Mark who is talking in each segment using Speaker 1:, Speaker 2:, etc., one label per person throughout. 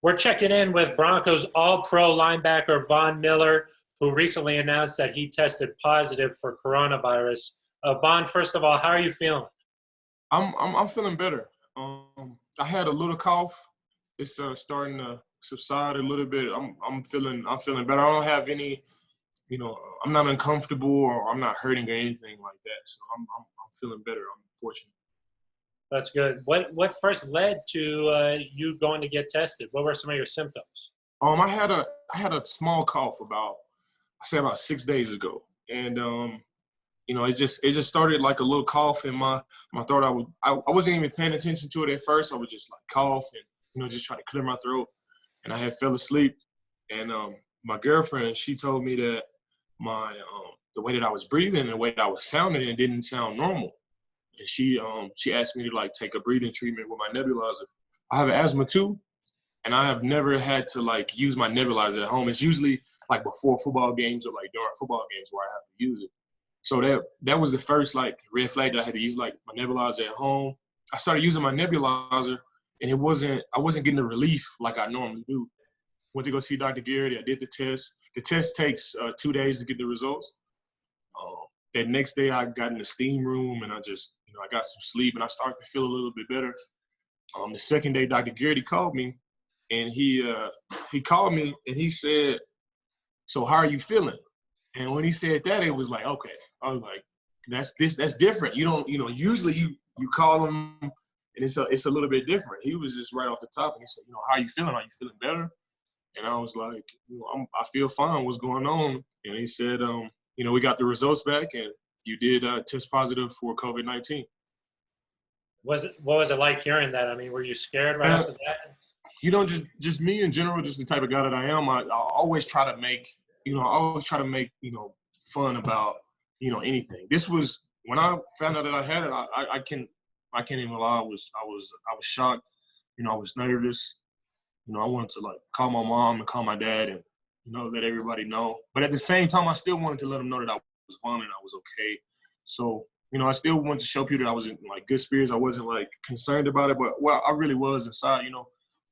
Speaker 1: We're checking in with Broncos All-Pro linebacker Von Miller, who recently announced that he tested positive for coronavirus. Von, first of all, how are you feeling?
Speaker 2: I'm feeling better. I had a little cough. It's starting to subside a little bit. I'm feeling better. I don't have any, I'm not uncomfortable or I'm not hurting or anything like that. So I'm feeling better. I'm fortunate.
Speaker 1: That's good. What first led to you going to get tested? What were some of your symptoms?
Speaker 2: I had a small cough about 6 days ago, and it just started like a little cough in my throat. I wasn't even paying attention to it at first. I would just like cough and just try to clear my throat, and I had fell asleep. And my girlfriend, she told me that my the way that I was breathing and the way that I was sounding, it didn't sound normal. And she asked me to like take a breathing treatment with my nebulizer. I have asthma too, and I have never had to like use my nebulizer at home. It's usually like before football games or like during football games where I have to use it. So that was the first like red flag that I had to use like my nebulizer at home. I started using my nebulizer, and I wasn't getting the relief like I normally do. Went to go see Dr. Garrity. I did the test. The test takes 2 days to get the results. That next day I got in the steam room and I just, I got some sleep and I started to feel a little bit better. The second day, Dr. Garrity called me, and he called me and he said, "So how are you feeling?" And when he said that, it was like, okay. I was like, that's different. You don't, usually you call him and it's a little bit different. He was just right off the top and he said, "How are you feeling? Are you feeling better?" And I was like, I feel fine. What's going on? And he said, we got the results back, and you did test positive for COVID-19.
Speaker 1: What was it like hearing that? I mean, were you scared right after that?
Speaker 2: Just me in general, just the type of guy that I am. I always try to make, fun about, anything. This was when I found out that I had it. I can't even lie. I was shocked. I was nervous. I wanted to like call my mom and call my dad and let everybody know. But at the same time, I still wanted to let them know that I was fine and I was okay. So I still wanted to show people that I was in like good spirits. I wasn't like concerned about it, but I really was inside.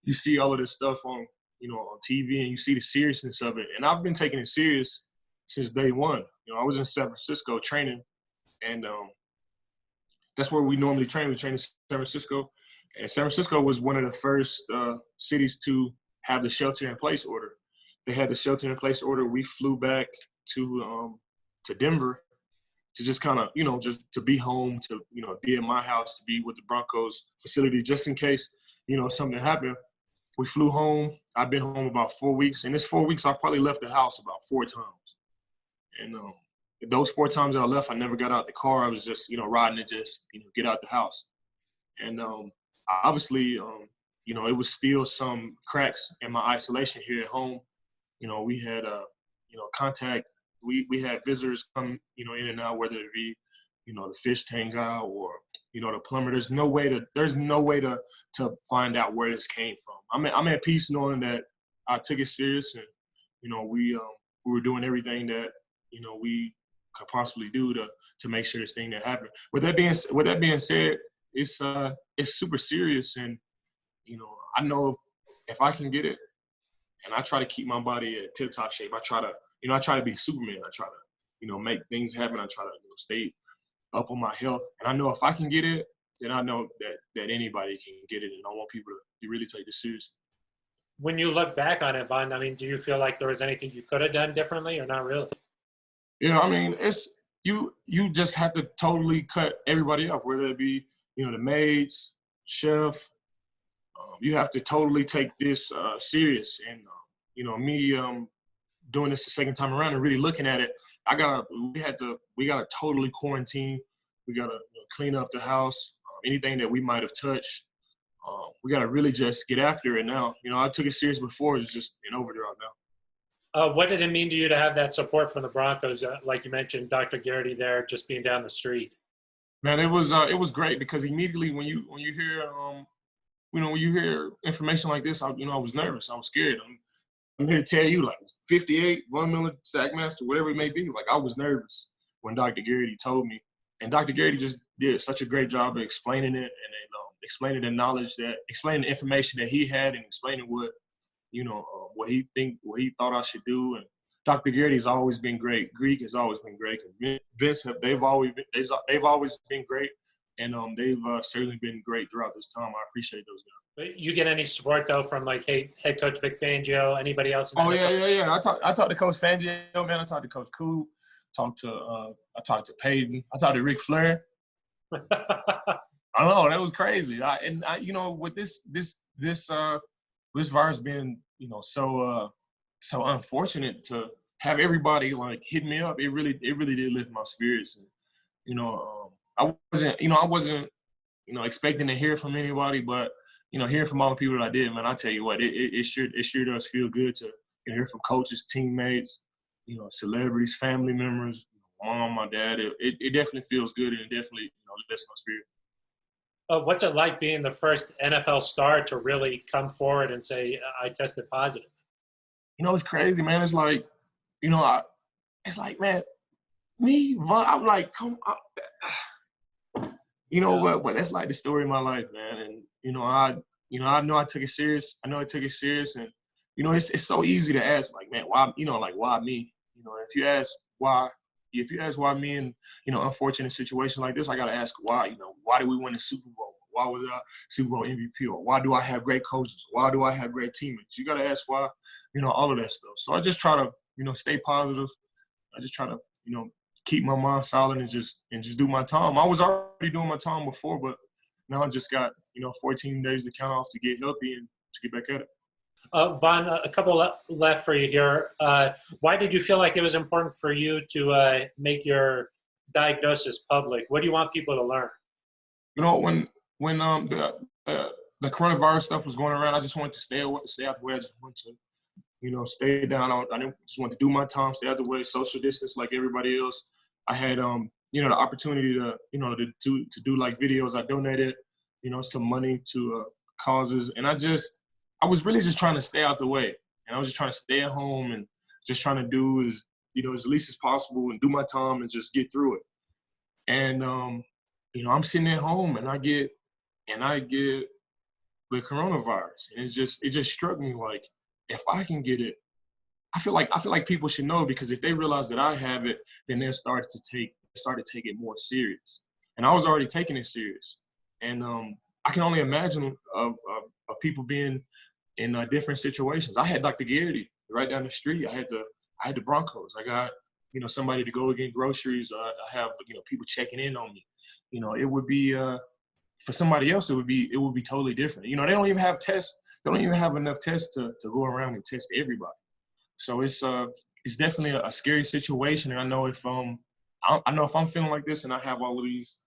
Speaker 2: You see all of this stuff on on TV and you see the seriousness of it. And I've been taking it serious since day one. I was in San Francisco training, and that's where we normally train. We train in San Francisco. And San Francisco was one of the first cities to have the shelter-in-place order. They had the shelter-in-place order. We flew back to Denver to just kind of, just to be home, to, be in my house, to be with the Broncos facility, just in case, something happened. We flew home. I've been home about 4 weeks. In this 4 weeks, I probably left the house about 4 times. And those 4 times that I left, I never got out the car. I was just, riding to just, get out the house. And obviously, it was still some cracks in my isolation here at home. We had, contact. We had visitors come, in and out, whether it be, the fish tank guy or, the plumber. There's no way to find out where this came from. I'm at peace knowing that I took it serious and, we were doing everything that, we could possibly do to make sure this thing that happened. With that being said, it's super serious, and I know if I can get it, and I try to keep my body at tip-top shape. I try to be Superman. I try to make things happen. I try to stay up on my health, and I know if I can get it, then I know that anybody can get it, and I want people to really take this seriously.
Speaker 1: When you look back on it, Von, I mean, do you feel like there was anything you could have done differently, or not really?
Speaker 2: Yeah, I mean, it's you just have to totally cut everybody off, whether it be the maids, chef. You have to totally take this serious. And me doing this the second time around and really looking at it, we gotta totally quarantine. We gotta clean up the house. Anything that we might have touched, we gotta really just get after it now. I took it serious before. It's just in overdrive now.
Speaker 1: What did it mean to you to have that support from the Broncos? Like you mentioned, Dr. Garrity there, just being down the street.
Speaker 2: Man, it was great because immediately when you hear when you hear information like this, I was nervous. I was scared. I'm here to tell you, like 58, Von Miller, Sackmaster, whatever it may be. Like I was nervous when Dr. Garrity told me, and Dr. Garrity just did such a great job of explaining it and explaining the information that he had and explaining what what he thought I should do. And Dr. Garrity has always been great. Greek has always been great. Vince, they've always been great, and they've certainly been great throughout this time. I appreciate those guys.
Speaker 1: You get any support though from like head coach Vic Fangio, anybody else?
Speaker 2: Oh yeah. I talked to Coach Fangio, man. I talked to Coach Coop. I talked to Peyton. I talked to Ric Flair. I know that was crazy. With this virus being so unfortunate to have everybody like hit me up, it really did lift my spirits. And I wasn't expecting to hear from anybody, but hearing from all the people that I did, man, I tell you what, it sure does feel good to hear from coaches, teammates, celebrities, family members, mom, my dad. It definitely feels good, and it definitely lifts my spirit.
Speaker 1: What's it like being the first NFL star to really come forward and say, I tested positive?
Speaker 2: It's crazy, man. It's like, man, me, I'm like, come on. But that's like the story of my life, man. And, I know I took it serious. And, it's so easy to ask, like, man, why, why me? If you ask why me in, unfortunate situation like this, I got to ask why, why did we win the Super Bowl? Why was I Super Bowl MVP? Or why do I have great coaches? Why do I have great teammates? You got to ask why, all of that stuff. So I just try to, stay positive. I just try to, keep my mind solid and just do my time. I was already doing my time before, but now I just got, 14 days to count off to get healthy and to get back at it.
Speaker 1: Von, a couple left for you here. Why did you feel like it was important for you to make your diagnosis public? What do you want people to learn?
Speaker 2: When the coronavirus stuff was going around, I just wanted to stay out the way. I just wanted to, stay down. I just wanted to do my time, stay out the way, social distance like everybody else. I had, the opportunity to, to do like videos. I donated, some money to causes, and I was really just trying to stay out the way, and I was just trying to stay at home and just trying to do as least as possible and do my time and just get through it. And I'm sitting at home and I get the coronavirus, and it just struck me like, if I can get it, I feel like people should know, because if they realize that I have it, then they'll start to take it more serious. And I was already taking it serious, and I can only imagine of people being in different situations. I had Dr. Garrity right down the street. I had the Broncos. I got somebody to go get groceries. I have people checking in on me. It would be for somebody else. It would be totally different. They don't even have tests. They don't even have enough tests to go around and test everybody. So it's definitely a scary situation. And I know if I'm feeling like this and I have all of these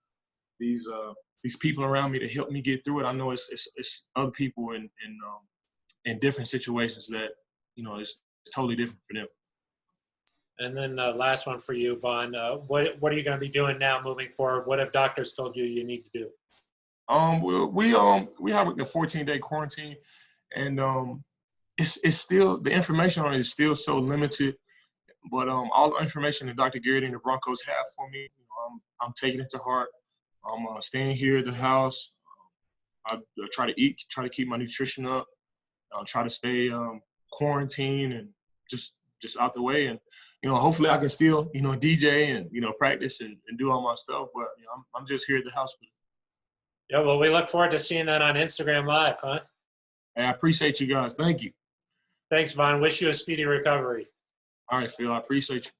Speaker 2: people around me to help me get through it, I know it's other people in different situations that it's totally different for them.
Speaker 1: And then last one for you, Von. What are you going to be doing now moving forward? What have doctors told you need to do?
Speaker 2: We have the 14-day quarantine, and it's still, the information on it is still so limited. But all the information that Dr. Garrity and the Broncos have for me, I'm taking it to heart. I'm staying here at the house. I try to eat, try to keep my nutrition up. I'll try to stay quarantined and just out the way. And hopefully I can still DJ and practice and do all my stuff. But I'm just here at the house with it.
Speaker 1: Yeah, well, we look forward to seeing that on Instagram Live, huh?
Speaker 2: Hey, I appreciate you guys. Thank you.
Speaker 1: Thanks, Von. Wish you a speedy recovery.
Speaker 2: All right, Phil. I appreciate you.